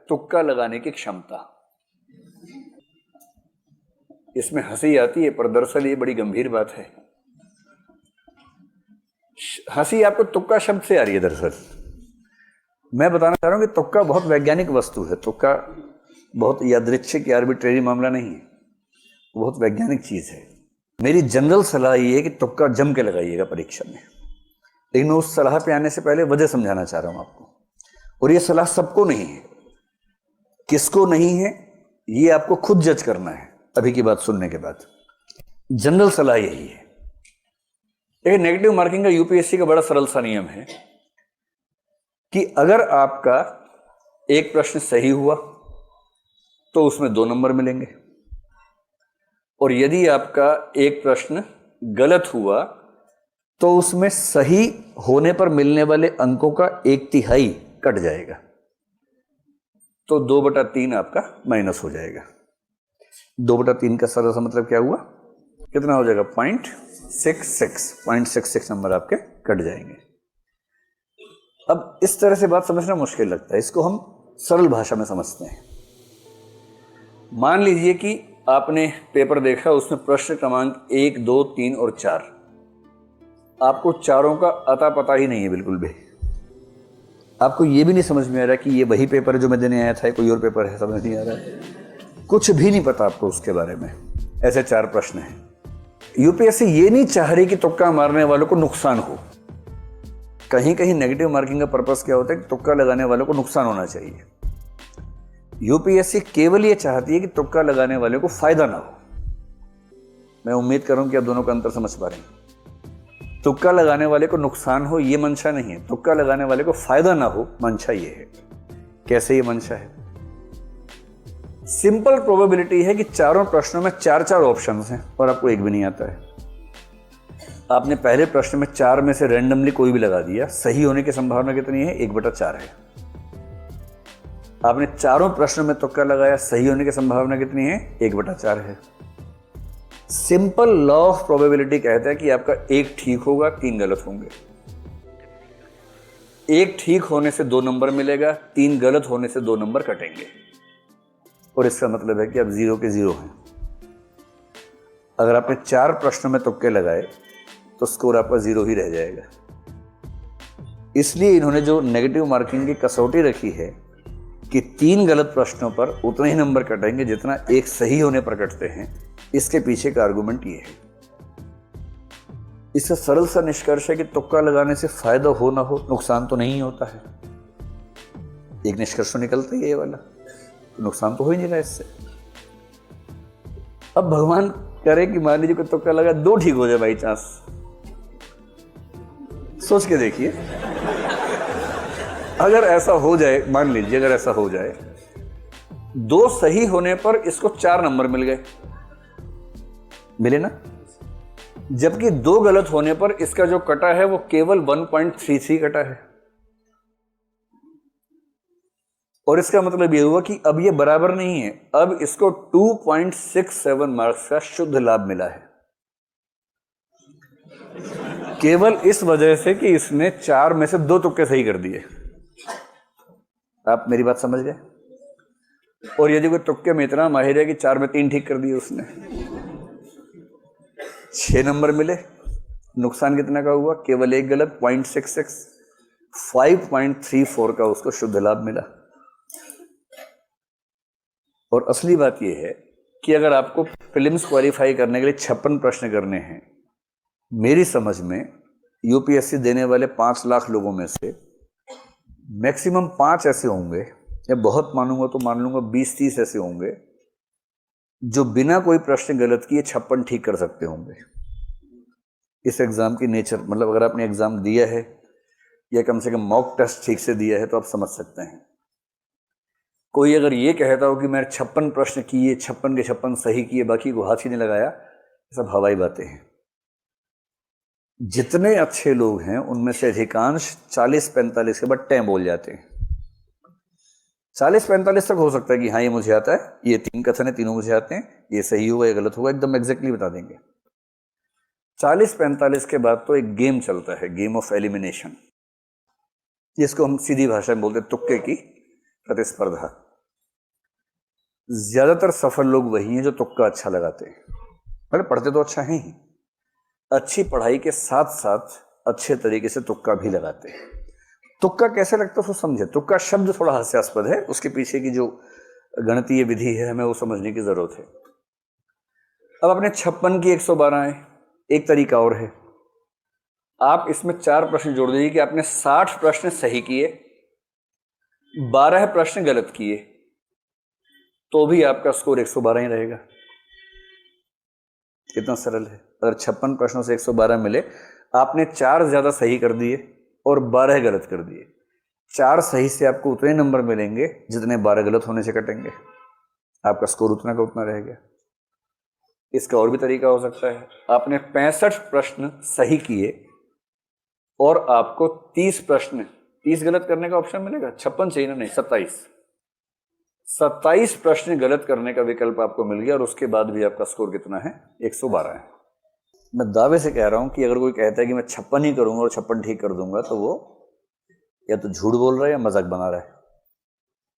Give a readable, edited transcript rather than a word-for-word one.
तुक्का लगाने की क्षमता। इसमें हंसी आती है, पर दरअसल ये बड़ी गंभीर बात है। हंसी आपको तुक्का शब्द से आ रही है, दरअसल मैं बताना चाह रहा हूं कि तुक्का बहुत वैज्ञानिक वस्तु है। तुक्का बहुत यादृच्छिक या आर्बिट्रेरी मामला नहीं है, बहुत वैज्ञानिक चीज है। मेरी जनरल सलाह ये है कि तुक्का जम के लगाइएगा परीक्षा में, लेकिन मैं उस सलाह पे आने से पहले वजह समझाना चाह रहा हूं आपको। और ये सलाह सबको नहीं है, किसको नहीं है ये आपको खुद जज करना है अभी की बात सुनने के बाद। जनरल सलाह यही है। एक नेगेटिव मार्किंग का यूपीएससी का बड़ा सरल सा नियम है कि अगर आपका एक प्रश्न सही हुआ तो उसमें 2 नंबर मिलेंगे, और यदि आपका एक प्रश्न गलत हुआ तो उसमें सही होने पर मिलने वाले अंकों का 1/3 कट जाएगा, तो 2/3 आपका माइनस हो जाएगा। 2/3 का सरल सा मतलब क्या हुआ, कितना हो जाएगा, 0.66 नंबर आपके कट जाएंगे। अब इस तरह से बात समझना मुश्किल लगता है, इसको हम सरल भाषा में समझते हैं। मान लीजिए कि आपने पेपर देखा, उसमें प्रश्न क्रमांक 1, 2, 3 और 4, आपको चारों का अता पता ही नहीं है बिल्कुल भी। आपको यह भी नहीं समझ में आ रहा कि ये वही पेपर है जो मैं देने आया था, कोई और पेपर है, समझ नहीं आ रहा है, कुछ भी नहीं पता आपको उसके बारे में। ऐसे 4 प्रश्न हैं। यूपीएससी ये नहीं चाह रही कि तुक्का मारने वालों को नुकसान हो। कहीं कहीं नेगेटिव मार्किंग का पर्पस क्या होता है कि तुक्का लगाने वालों को नुकसान होना चाहिए। यूपीएससी केवल ये चाहती है कि तुक्का लगाने वाले को फायदा ना हो। मैं उम्मीद कर रहा हूं कि आप दोनों का अंतर समझ पा रहे हैं। तुक्का लगाने वाले को नुकसान हो ये मंशा नहीं है, तुक्का लगाने वाले को फायदा ना हो मंशा ये है। कैसे ये मंशा है? सिंपल प्रोबेबिलिटी है कि चारों प्रश्नों में 4-4 ऑप्शंस हैं और आपको एक भी नहीं आता है। आपने पहले प्रश्न में 4 में से रैंडमली कोई भी लगा दिया, सही होने की संभावना कितनी है, 1/4 है। आपने चारों प्रश्नों में तुक्का लगाया, सही होने की संभावना कितनी है, 1/4 है। सिंपल लॉ ऑफ प्रोबेबिलिटी कहता है कि आपका 1 ठीक होगा, 3 गलत होंगे। 1 ठीक होने से 2 नंबर मिलेगा, 3 गलत होने से 2 नंबर कटेंगे, और इसका मतलब है कि आप 0 के 0 हैं। अगर आपने 4 प्रश्नों में तुक्के लगाए तो स्कोर आपका 0 ही रह जाएगा। इसलिए इन्होंने जो नेगेटिव मार्किंग की कसौटी रखी है कि 3 गलत प्रश्नों पर उतने ही नंबर कटेंगे जितना 1 सही होने पर कटते हैं, इसके पीछे का आर्गुमेंट ये है। इसका सरल सा निष्कर्ष है कि तुक्का लगाने से फायदा हो ना हो, नुकसान तो नहीं होता है। एक निष्कर्ष निकलता है ये वाला, नुकसान तो हो ही नहीं रहा इससे। अब भगवान करे कि मान लीजिए कोई तुक्का लगा, 2 ठीक हो जाए बाई चांस, सोच के देखिए। अगर ऐसा हो जाए, मान लीजिए अगर ऐसा हो जाए, 2 सही होने पर इसको 4 नंबर मिल गए, मिले ना, जबकि 2 गलत होने पर इसका जो कटा है वो केवल 1.33 कटा है। और इसका मतलब यह हुआ कि अब ये बराबर नहीं है, अब इसको 2.67 मार्क्स का शुद्ध लाभ मिला है, केवल इस वजह से कि इसने 4 में से 2 तुक्के सही कर दिए। आप मेरी बात समझ गए? और यदि कोई तुक्के में इतना माहिर है कि 4 में 3 ठीक कर दिए उसने, 6 नंबर मिले, नुकसान कितना का हुआ, केवल 1 गलत, 0.66, 5.34 का उसको शुद्ध लाभ मिला। और असली बात यह है कि अगर आपको प्रीलिम्स क्वालिफाई करने के लिए 56 प्रश्न करने हैं, मेरी समझ में यूपीएससी देने वाले 5 लाख लोगों में से मैक्सिमम 5 ऐसे होंगे, या बहुत मानूंगा तो मान लूंगा 20-30 ऐसे होंगे जो बिना कोई प्रश्न गलत किए 56 ठीक कर सकते होंगे। इस एग्जाम की नेचर, मतलब अगर आपने एग्जाम दिया है या कम से कम मॉक टेस्ट ठीक से दिया है तो आप समझ सकते हैं। कोई अगर ये कहता हो कि मैंने 56 प्रश्न किए, 56 के 56 सही किए, बाकी को हाथ ही नहीं लगाया, सब हवाई बातें हैं। जितने अच्छे लोग हैं उनमें से अधिकांश 40-45 के बाद टें बोल जाते हैं। 40-45 तक हो सकता है कि हाँ ये मुझे आता है, ये 3 कथन है, तीनों मुझे आते हैं, ये सही हुआ या गलत हुआ, एकदम एग्जैक्टली बता देंगे। 40-45 के बाद तो एक गेम चलता है, गेम ऑफ एलिमिनेशन, जिसको हम सीधी भाषा में बोलते हैं तुक्के की प्रतिस्पर्धा। ज्यादातर सफल लोग वही हैं जो तुक्का अच्छा लगाते हैं। मतलब पढ़ते तो अच्छा है ही, अच्छी पढ़ाई के साथ साथ अच्छे तरीके से तुक्का भी लगाते हैं। तुक्का कैसे लगता है उसको समझे। तुक्का शब्द थोड़ा हास्यास्पद है, उसके पीछे की जो गणितीय विधि है हमें वो समझने की जरूरत है। अब अपने 56 की 112 है। एक तरीका और है, आप इसमें 4 प्रश्न जोड़ दीजिए कि आपने 60 प्रश्न सही किए, 12 प्रश्न गलत किए, तो भी आपका स्कोर 112 ही रहेगा। कितना सरल है। अगर 56 प्रश्नों से 112 मिले, आपने 4 ज्यादा सही कर दिए और 12 गलत कर दिए, 4 सही से आपको उतने नंबर मिलेंगे जितने 12 गलत होने से कटेंगे, आपका स्कोर उतना का उतना रहेगा। इसका और भी तरीका हो सकता है, आपने 65 प्रश्न सही किए और आपको 30 प्रश्न 30 गलत करने का ऑप्शन मिलेगा। 56 चाहिए ना, नहीं 27 प्रश्न गलत करने का विकल्प आपको मिल गया और उसके बाद भी आपका स्कोर कितना है, 112 है। मैं दावे से कह रहा हूं कि अगर कोई कहता है कि मैं 56 ही करूंगा और 56 ठीक कर दूंगा, तो वो या तो झूठ बोल रहा है या मजाक बना रहा है।